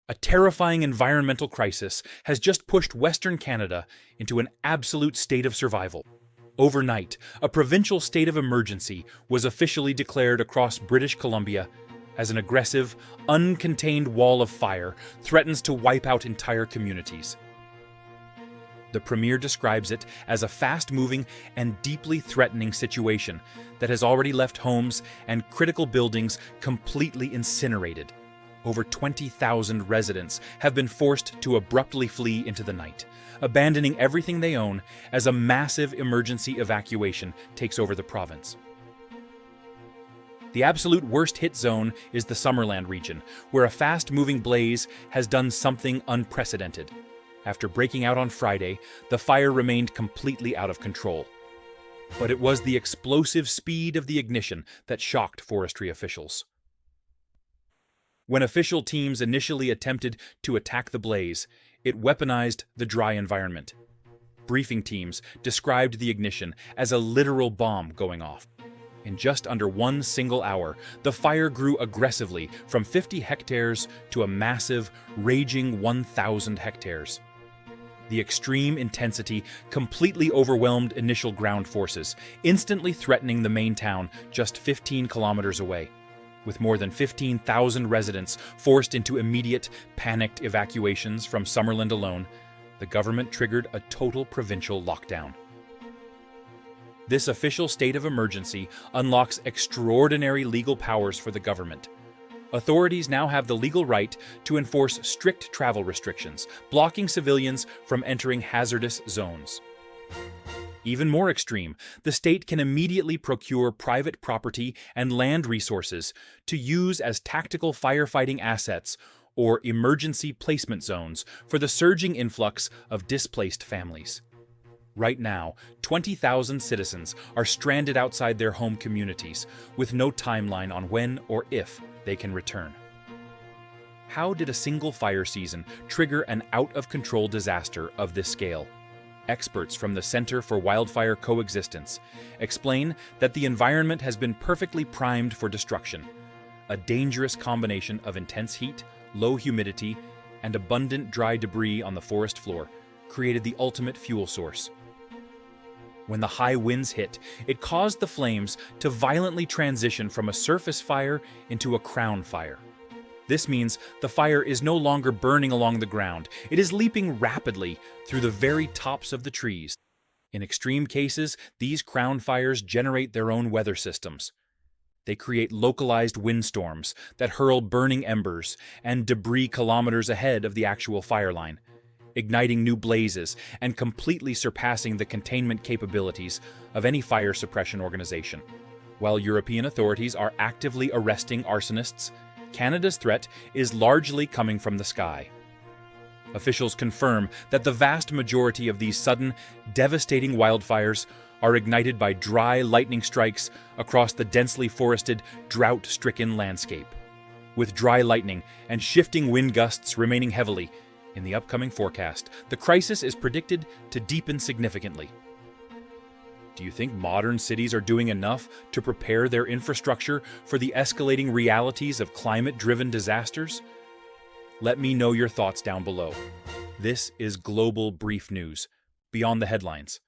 A terrifying environmental crisis has just pushed Western Canada into an absolute state of survival. Overnight, a provincial state of emergency was officially declared across British Columbia as an aggressive, uncontained wall of fire threatens to wipe out entire communities. The Premier describes it as a fast-moving and deeply threatening situation that has already left homes and critical buildings completely incinerated. Over 20,000 residents have been forced to abruptly flee into the night, abandoning everything they own as a massive emergency evacuation takes over the province. The absolute worst-hit zone is the Summerland region, where a fast-moving blaze has done something unprecedented. After breaking out on Friday, the fire remained completely out of control. But it was the explosive speed of the ignition that shocked forestry officials. When official teams initially attempted to attack the blaze, it weaponized the dry environment. Briefing teams described the ignition as a literal bomb going off. In just under one single hour, the fire grew aggressively from 50 hectares to a massive, raging 1,000 hectares. The extreme intensity completely overwhelmed initial ground forces, instantly threatening the main town just 15 kilometers away. With more than 15,000 residents forced into immediate, panicked evacuations from Summerland alone, the government triggered a total provincial lockdown. This official state of emergency unlocks extraordinary legal powers for the government. Authorities now have the legal right to enforce strict travel restrictions, blocking civilians from entering hazardous zones. Even more extreme, the state can immediately procure private property and land resources to use as tactical firefighting assets or emergency placement zones for the surging influx of displaced families. Right now, 20,000 citizens are stranded outside their home communities, with no timeline on when or if they can return. How did a single fire season trigger an out-of-control disaster of this scale? Experts from the Center for Wildfire Coexistence explain that the environment has been perfectly primed for destruction. A dangerous combination of intense heat, low humidity, and abundant dry debris on the forest floor created the ultimate fuel source. When the high winds hit, it caused the flames to violently transition from a surface fire into a crown fire. This means the fire is no longer burning along the ground. It is leaping rapidly through the very tops of the trees. In extreme cases, these crown fires generate their own weather systems. They create localized windstorms that hurl burning embers and debris kilometers ahead of the actual fire line, igniting new blazes and completely surpassing the containment capabilities of any fire suppression organization. While European authorities are actively arresting arsonists, Canada's threat is largely coming from the sky. Officials confirm that the vast majority of these sudden, devastating wildfires are ignited by dry lightning strikes across the densely forested, drought-stricken landscape. With dry lightning and shifting wind gusts remaining heavily in the upcoming forecast, the crisis is predicted to deepen significantly. Do you think modern cities are doing enough to prepare their infrastructure for the escalating realities of climate-driven disasters? Let me know your thoughts down below. This is Global Brief News, beyond the headlines.